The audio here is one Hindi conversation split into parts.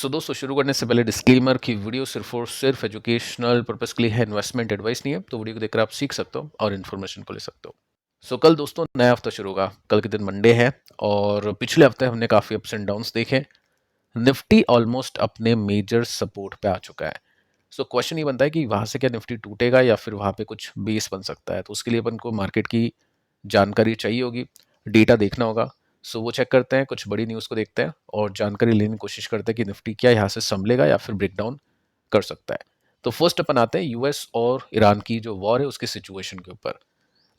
सो दोस्तों शुरू करने से पहले डिस्क्लेमर की वीडियो सिर्फ और सिर्फ एजुकेशनल पर्पस के लिए है, इन्वेस्टमेंट एडवाइस नहीं है। तो वीडियो को देखकर आप सीख सकते हो और इन्फॉर्मेशन को ले सकते हो। सो कल दोस्तों नया हफ्ता शुरू होगा। कल के दिन मंडे है और पिछले हफ्ते हमने काफ़ी अप्स एंड डाउन्स देखे। निफ्टी ऑलमोस्ट अपने मेजर सपोर्ट पे आ चुका है। सो क्वेश्चन ये बनता है कि वहाँ से क्या निफ्टी टूटेगा या फिर वहाँ पे कुछ बेस बन सकता है। तो उसके लिए अपन को मार्केट की जानकारी चाहिए होगी, डेटा देखना होगा। सो वो चेक करते हैं, कुछ बड़ी न्यूज़ को देखते हैं और जानकारी लेने की कोशिश करते हैं कि निफ्टी क्या यहाँ से संभलेगा या फिर ब्रेकडाउन कर सकता है। तो फर्स्ट अपन आते हैं यूएस और ईरान की जो वॉर है उसकी सिचुएशन के ऊपर।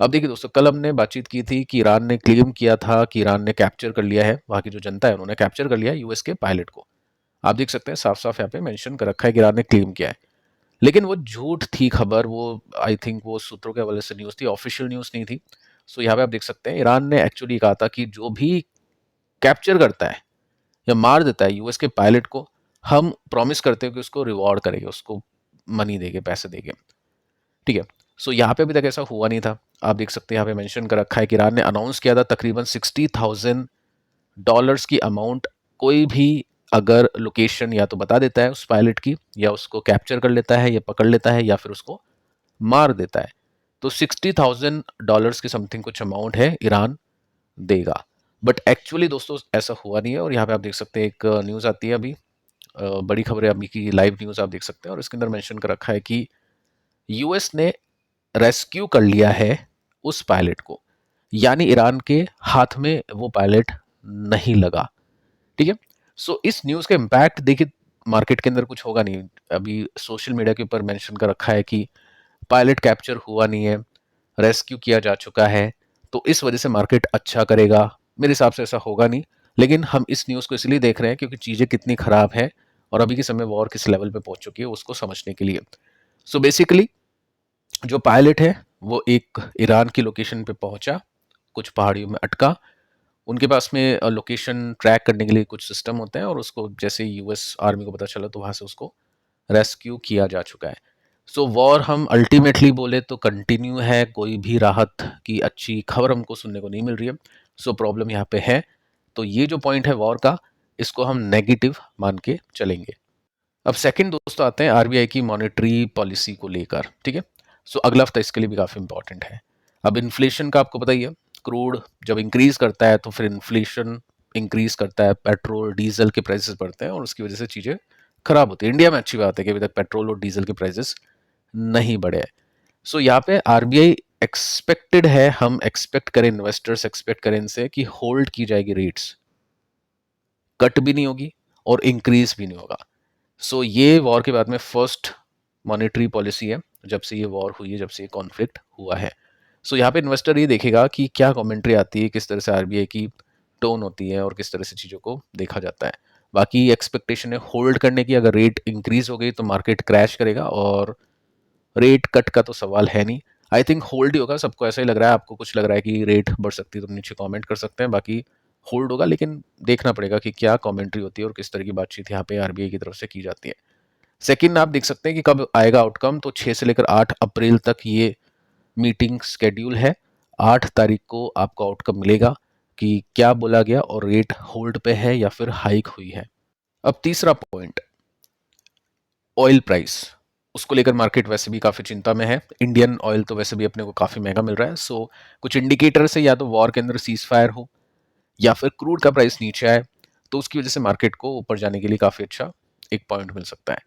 अब देखिए दोस्तों, कल हमने बातचीत की थी कि ईरान ने क्लेम किया था कि ईरान ने कैप्चर कर लिया है, वहाँ की जो जनता है उन्होंने कैप्चर कर लिया है यूएस के पायलट को। आप देख सकते हैं साफ साफ यहाँ पे मेंशन कर रखा है कि ईरान ने क्लेम किया है। लेकिन वो झूठ थी खबर, वो आई थिंक वो सूत्रों के हवाले से न्यूज़ थी, ऑफिशियल न्यूज़ नहीं थी। सो यहाँ पे आप देख सकते हैं ईरान ने एक्चुअली कहा था कि जो भी कैप्चर करता है या मार देता है यूएस के पायलट को, हम प्रॉमिस करते हैं कि उसको रिवॉर्ड करेंगे, उसको मनी देंगे, पैसे देंगे। ठीक है। सो यहाँ पे अभी तक ऐसा हुआ नहीं था। आप देख सकते हैं यहाँ पे मेंशन कर रखा है कि ईरान ने अनाउंस किया था तकरीबन $60,000 की अमाउंट, कोई भी अगर लोकेशन या तो बता देता है उस पायलट की, या उसको कैप्चर कर लेता है या पकड़ लेता है या फिर उसको मार देता है, तो $60,000 की समथिंग कुछ अमाउंट है ईरान देगा। बट एक्चुअली दोस्तों ऐसा हुआ नहीं है। और यहाँ पे आप देख सकते हैं एक न्यूज़ आती है अभी, बड़ी खबर है अभी की, लाइव न्यूज़ आप देख सकते हैं और इसके अंदर मेंशन कर रखा है कि यूएस ने रेस्क्यू कर लिया है उस पायलट को, यानी ईरान के हाथ में वो पायलट नहीं लगा। ठीक है। सो इस न्यूज़ का इम्पैक्ट देखिए, मार्केट के अंदर कुछ होगा नहीं। अभी सोशल मीडिया के ऊपर मेंशन कर रखा है कि पायलट कैप्चर हुआ नहीं है, रेस्क्यू किया जा चुका है, तो इस वजह से मार्केट अच्छा करेगा। मेरे हिसाब से ऐसा होगा नहीं, लेकिन हम इस न्यूज़ को इसलिए देख रहे हैं क्योंकि चीज़ें कितनी ख़राब हैं और अभी के समय वॉर किस लेवल पे पहुंच चुकी है उसको समझने के लिए। सो बेसिकली जो पायलट है वो एक ईरान की लोकेशन पे पहुंचा, कुछ पहाड़ियों में अटका। उनके पास में लोकेशन ट्रैक करने के लिए कुछ सिस्टम होते हैं और उसको जैसे यूएस आर्मी को पता चला तो वहाँ से उसको रेस्क्यू किया जा चुका है। सो वॉर हम अल्टीमेटली बोले तो कंटिन्यू है, कोई भी राहत की अच्छी खबर हमको सुनने को नहीं मिल रही है। सो प्रॉब्लम यहाँ पे है। तो ये जो पॉइंट है वॉर का, इसको हम नेगेटिव मान के चलेंगे। अब सेकंड दोस्तों आते हैं आरबीआई की मॉनेटरी पॉलिसी को लेकर। ठीक है। सो अगला हफ्ता इसके लिए भी काफ़ी इंपॉर्टेंट है। अब इन्फ्लेशन का आपको पता ही है, क्रूड जब इंक्रीज करता है तो फिर इन्फ्लेशन इंक्रीज करता है, पेट्रोल डीजल के प्राइसेस बढ़ते हैं और उसकी वजह से चीज़ें खराब होती है। इंडिया में अच्छी बात है कि अभी तक पेट्रोल और डीजल के प्राइसेस नहीं बढ़े। सो यहाँ पे आरबीआई एक्सपेक्टेड है, हम एक्सपेक्ट करें, इन्वेस्टर्स एक्सपेक्ट करें इनसे कि होल्ड की जाएगी रेट्स, कट भी नहीं होगी और इंक्रीज भी नहीं होगा। सो ये वॉर के बाद में फर्स्ट मॉनेटरी पॉलिसी है जब से ये वॉर हुई है, जब से ये कॉन्फ्लिक्ट हुआ है। सो यहाँ पे इन्वेस्टर ये देखेगा कि क्या कमेंट्री आती है, किस तरह से आरबीआई की टोन होती है और किस तरह से चीज़ों को देखा जाता है। बाकी एक्सपेक्टेशन है होल्ड करने की, अगर रेट इंक्रीज हो गई तो मार्केट क्रैश करेगा और रेट कट का तो सवाल है नहीं। आई थिंक होल्ड ही होगा, सबको ऐसा ही लग रहा है। आपको कुछ लग रहा है कि रेट बढ़ सकती है तो नीचे कमेंट कर सकते हैं, बाकी होल्ड होगा। लेकिन देखना पड़ेगा कि क्या कमेंट्री होती है और किस तरह की बातचीत यहाँ पे आरबीआई की तरफ से की जाती है। सेकंड आप देख सकते हैं कि कब आएगा आउटकम, तो 6 से लेकर 8 अप्रैल तक ये मीटिंग शेड्यूल है। 8 तारीख को आपको आउटकम मिलेगा कि क्या बोला गया और रेट होल्ड पे है या फिर हाइक हुई है। अब तीसरा पॉइंट, ऑयल प्राइस, उसको लेकर मार्केट वैसे भी काफ़ी चिंता में है। इंडियन ऑयल तो वैसे भी अपने को काफ़ी महंगा मिल रहा है। सो कुछ इंडिकेटर से या तो वॉर के अंदर सीज फायर हो या फिर क्रूड का प्राइस नीचे आए, तो उसकी वजह से मार्केट को ऊपर जाने के लिए काफ़ी अच्छा एक पॉइंट मिल सकता है।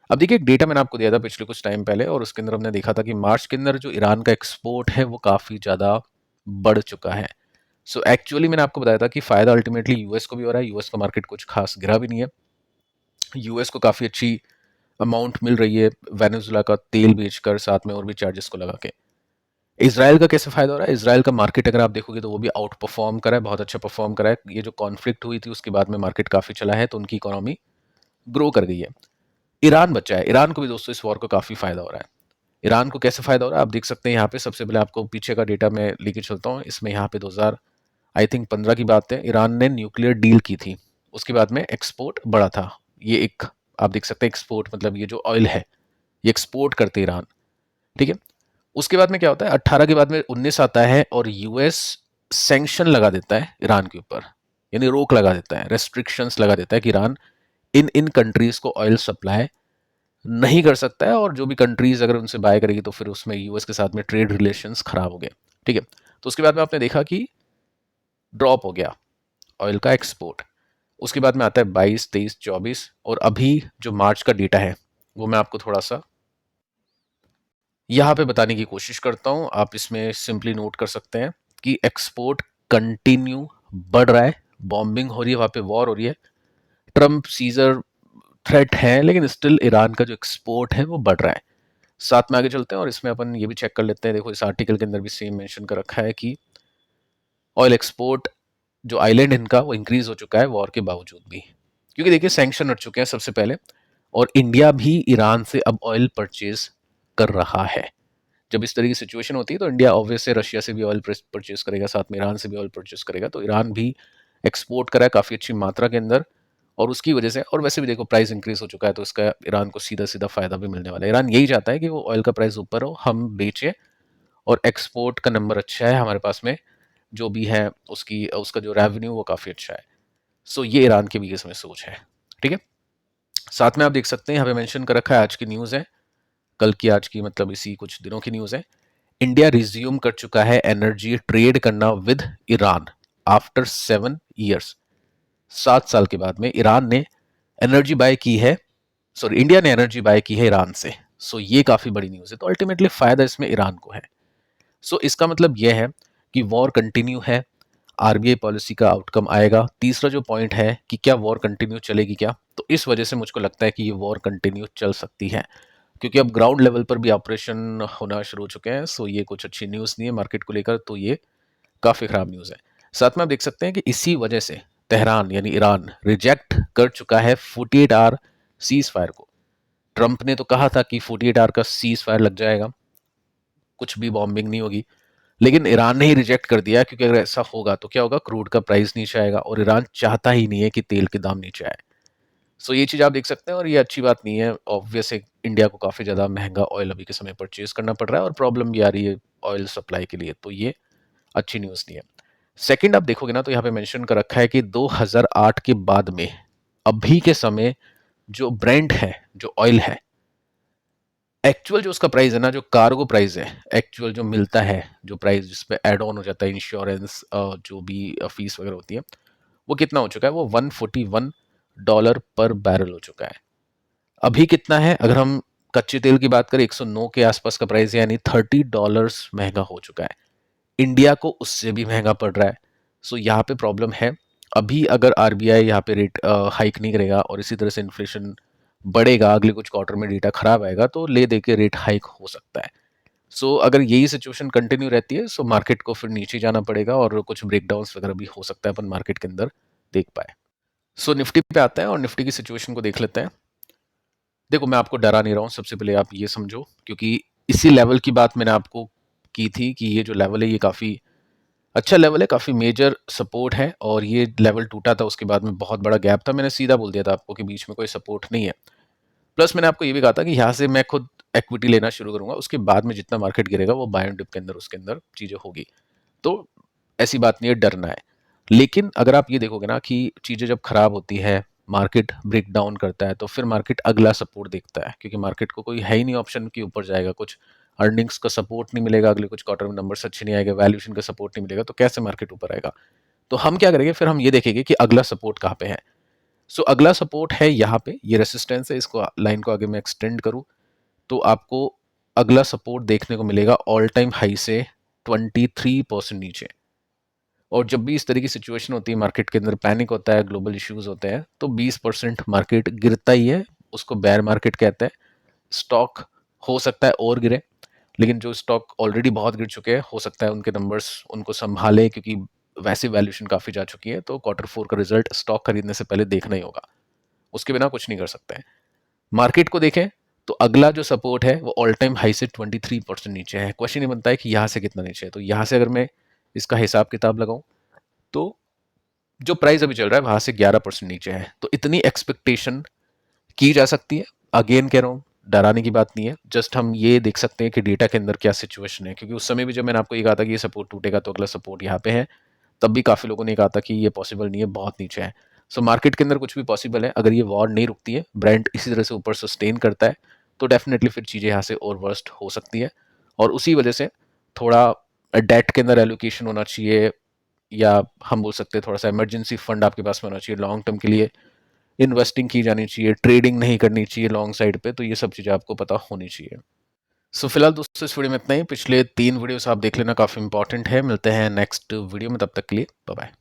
अब देखिए, एक डेटा मैंने आपको दिया था पिछले कुछ टाइम पहले और उसके अंदर हमने देखा था कि मार्च के अंदर जो ईरान का एक्सपोर्ट है वो काफ़ी ज़्यादा बढ़ चुका है। सो एक्चुअली मैंने आपको बताया था कि फ़ायदा अल्टीमेटली यूएस को भी हो रहा है। यूएस का मार्केट कुछ खास गिरा भी नहीं है, यूएस को काफ़ी अच्छी अमाउंट मिल रही है वेनेजुला का तेल बेचकर, साथ में और भी चार्जेस को लगा के। इसराइल का कैसे फायदा हो रहा है? इसराइल का मार्केट अगर आप देखोगे तो वो भी आउट परफॉर्म करा है, बहुत अच्छा परफॉर्म करा है। ये जो कॉन्फ्लिक्ट हुई थी उसके बाद में मार्केट काफ़ी चला है तो उनकी इकोनॉमी ग्रो कर गई है। ईरान बचा है, ईरान को भी दोस्तों इस वॉर को काफ़ी फायदा हो रहा है। ईरान को कैसे फायदा हो रहा है आप देख सकते हैं यहाँ पे। सबसे पहले आपको पीछे का डेटा मैं लेके चलता हूँ। इसमें यहाँ पे 2000 आई थिंक 15 की बात है, ईरान ने न्यूक्लियर डील की थी, उसके बाद में एक्सपोर्ट बढ़ा था। ये एक आप देख सकते हैं एक्सपोर्ट मतलब ये जो ऑयल है ये एक्सपोर्ट करते ईरान। ठीक है। उसके बाद में क्या होता है, 18 के बाद में 19 आता है और यूएस सैंक्शन लगा देता है ईरान के ऊपर, यानी रोक लगा देता है, रेस्ट्रिक्शंस लगा देता है कि ईरान इन इन कंट्रीज़ को ऑयल सप्लाई नहीं कर सकता है, और जो भी कंट्रीज़ अगर उनसे बाय करेगी तो फिर उसमें यूएस के साथ में ट्रेड रिलेशंस खराब हो गए। ठीक है, तो उसके बाद में आपने देखा कि ड्रॉप हो गया ऑयल का एक्सपोर्ट। उसके बाद में आता है 22, 23, 24, और अभी जो मार्च का डेटा है वो मैं आपको थोड़ा सा यहाँ पे बताने की कोशिश करता हूँ। आप इसमें सिंपली नोट कर सकते हैं कि एक्सपोर्ट कंटिन्यू बढ़ रहा है, बॉम्बिंग हो रही है, वहाँ पे वॉर हो रही है, ट्रम्प सीजर थ्रेट है, लेकिन स्टिल ईरान का जो एक्सपोर्ट है वो बढ़ रहा है। साथ में आगे चलते हैं और इसमें अपन ये भी चेक कर लेते हैं। देखो इस आर्टिकल के अंदर भी सेम मेंशन कर रखा है कि ऑयल एक्सपोर्ट जो आइलैंड इनका वो इंक्रीज हो चुका है वॉर के बावजूद भी, क्योंकि देखिए सैंक्शन हट चुके हैं सबसे पहले, और इंडिया भी ईरान से अब ऑयल परचेज कर रहा है। जब इस तरह की सिचुएशन होती है तो इंडिया ऑब्वियस से रशिया से भी ऑयल परचेज करेगा, साथ में ईरान से भी ऑयल परचेज करेगा, तो ईरान भी एक्सपोर्ट करा है काफ़ी अच्छी मात्रा के अंदर, और उसकी वजह से, और वैसे भी देखो प्राइस इंक्रीज हो चुका है तो इसका ईरान को सीधा सीधा फायदा भी मिलने वाला है। ईरान यही चाहता है कि वो ऑयल का प्राइस ऊपर हो, हम बेचें, और एक्सपोर्ट का नंबर अच्छा है हमारे पास में, जो भी है उसकी उसका जो रेवेन्यू वो काफ़ी अच्छा है। सो ये ईरान की भी इसमें सोच है। ठीक है, साथ में आप देख सकते हैं यहाँ पे मेंशन कर रखा है, आज की न्यूज़ है, कल की, आज की मतलब इसी कुछ दिनों की न्यूज़ है। इंडिया रिज्यूम कर चुका है एनर्जी ट्रेड करना विद ईरान आफ्टर 7 ईयर्स। 7 साल के बाद में ईरान ने एनर्जी बाय की है, सॉरी इंडिया ने एनर्जी बाय की है ईरान से। सो ये काफ़ी बड़ी न्यूज़ है, तो अल्टीमेटली फ़ायदा इसमें ईरान को है। सो इसका मतलब यह है कि वॉर कंटिन्यू है, आरबीआई पॉलिसी का आउटकम आएगा। तीसरा जो पॉइंट है कि क्या वॉर कंटिन्यू चलेगी क्या, तो इस वजह से मुझको लगता है कि ये वॉर कंटिन्यू चल सकती है, क्योंकि अब ग्राउंड लेवल पर भी ऑपरेशन होना शुरू हो चुके हैं। सो ये कुछ अच्छी न्यूज़ नहीं है मार्केट को लेकर, तो ये काफ़ी ख़राब न्यूज़ है। साथ में आप देख सकते हैं कि इसी वजह से तेहरान यानी ईरान रिजेक्ट कर चुका है 48 आवर सीज फायर को। ट्रंप ने तो कहा था कि 48 आवर का सीज फायर लग जाएगा, कुछ भी बॉम्बिंग नहीं होगी, लेकिन ईरान ने ही रिजेक्ट कर दिया, क्योंकि अगर ऐसा होगा तो क्या होगा, क्रूड का प्राइस नीचे आएगा, और ईरान चाहता ही नहीं है कि तेल के दाम नीचे आए। सो ये चीज़ आप देख सकते हैं, और ये अच्छी बात नहीं है। ऑब्वियस है इंडिया को काफ़ी ज़्यादा महंगा ऑयल अभी के समय परचेज करना पड़ रहा है, और प्रॉब्लम भी आ रही है ऑयल सप्लाई के लिए, तो ये अच्छी न्यूज़ नहीं है। सेकंड आप देखोगे ना तो यहाँ पे मेंशन कर रखा है कि 2008 के बाद में अभी के समय जो ब्रेंट है, जो ऑयल है, एक्चुअल जो उसका प्राइस है ना, जो कार्गो प्राइस है, एक्चुअल जो मिलता है, जो प्राइस जिसपे एड ऑन हो जाता है इंश्योरेंस, जो भी फीस वगैरह होती है, वो कितना हो चुका है, वो $141 पर बैरल हो चुका है। अभी कितना है, अगर हम कच्चे तेल की बात करें 109 के आसपास का प्राइस है, यानी $30 महंगा हो चुका है। इंडिया को उससे भी महंगा पड़ रहा है। सो यहाँ पे प्रॉब्लम है। अभी अगर आरबीआई यहाँ पे रेट हाइक नहीं करेगा और इसी तरह से इन्फ्लेशन बढ़ेगा, अगले कुछ क्वार्टर में डेटा खराब आएगा, तो ले दे के रेट हाइक हो सकता है। सो अगर यही सिचुएशन कंटिन्यू रहती है, सो मार्केट को फिर नीचे जाना पड़ेगा, और कुछ ब्रेकडाउन्स वगैरह भी हो सकता है अपन मार्केट के अंदर देख पाए। सो निफ्टी पे आते हैं और निफ्टी की सिचुएशन को देख लेते हैं। देखो मैं आपको डरा नहीं रहा हूँ, सबसे पहले आप ये समझो, क्योंकि इसी लेवल की बात मैंने आपको की थी कि ये जो लेवल है ये काफ़ी अच्छा लेवल है, काफ़ी मेजर सपोर्ट है, और ये लेवल टूटा था उसके बाद में बहुत बड़ा गैप था। मैंने सीधा बोल दिया था आपको कि बीच में कोई सपोर्ट नहीं है। प्लस मैंने आपको ये भी कहा था कि यहाँ से मैं खुद इक्विटी लेना शुरू करूंगा, उसके बाद में जितना मार्केट गिरेगा वो बाय एंड डिप के अंदर उसके अंदर चीज़ें होगी। तो ऐसी बात नहीं है, डरना है। लेकिन अगर आप ये देखोगे ना कि चीज़ें जब खराब होती है, मार्केट ब्रेक डाउन करता है, तो फिर मार्केट अगला सपोर्ट देखता है, क्योंकि मार्केट को कोई है ही नहीं ऑप्शन कि ऊपर जाएगा। कुछ अर्निंग्स का सपोर्ट नहीं मिलेगा, अगले कुछ क्वार्टर में नंबर्स अच्छे नहीं आएगा, वैल्यूएशन का सपोर्ट नहीं मिलेगा, तो कैसे मार्केट ऊपर आएगा। तो हम क्या करेंगे, फिर हम ये देखेंगे कि अगला सपोर्ट कहाँ पे है। सो अगला सपोर्ट है यहाँ पे, ये रेसिस्टेंस है, इसको लाइन को आगे मैं एक्सटेंड करूँ तो आपको अगला सपोर्ट देखने को मिलेगा ऑल टाइम हाई से 23% नीचे। और जब भी इस तरह की सिचुएशन होती है, मार्केट के अंदर पैनिक होता है, ग्लोबल इश्यूज होते हैं, तो 20% मार्केट गिरता ही है, उसको बेयर मार्केट कहते हैं। स्टॉक हो सकता है और गिरे, लेकिन जो स्टॉक ऑलरेडी बहुत गिर चुके हैं, हो सकता है उनके नंबर्स उनको संभाले, क्योंकि वैसे वैल्यूएशन काफ़ी जा चुकी है, तो Q4 का रिजल्ट स्टॉक खरीदने से पहले देखना ही होगा, उसके बिना कुछ नहीं कर सकते हैं। मार्केट को देखें तो अगला जो सपोर्ट है वो ऑल टाइम हाई से 23% नीचे है। क्वेश्चन ये बनता है कि यहाँ से कितना नीचे है, तो यहाँ से अगर मैं इसका हिसाब किताब लगाऊं तो जो प्राइस अभी चल रहा है वहां से 11% नीचे है, तो इतनी एक्सपेक्टेशन की जा सकती है। अगेन कह रहा हूँ, डराने की बात नहीं है, जस्ट हम ये देख सकते हैं कि डेटा के अंदर क्या सिचुएशन है, क्योंकि उस समय भी जब मैंने आपको ये कहा था कि ये सपोर्ट टूटेगा तो अगला सपोर्ट यहाँ पे है, तब भी काफ़ी लोगों ने कहा था कि ये पॉसिबल नहीं है, बहुत नीचे है। सो मार्केट के अंदर कुछ भी पॉसिबल है, अगर ये वॉर नहीं रुकती है, ब्रेंट इसी तरह से ऊपर सस्टेन करता है, तो डेफिनेटली फिर चीज़ें यहाँ से और वर्स्ट हो सकती है। और उसी वजह से थोड़ा डेट के अंदर एलोकेशन होना चाहिए, या हम बोल सकते हैं थोड़ा सा इमरजेंसी फंड आपके पास में होना चाहिए, लॉन्ग टर्म के लिए इन्वेस्टिंग की जानी चाहिए, ट्रेडिंग नहीं करनी चाहिए लॉन्ग साइड पे, तो ये सब चीज़ें आपको पता होनी चाहिए। सो फिलहाल दोस्तों इस वीडियो में इतना ही। पिछले 3 वीडियोस आप देख लेना, काफ़ी इंपॉर्टेंट है। मिलते हैं नेक्स्ट वीडियो में, तब तक के लिए बाय बाय।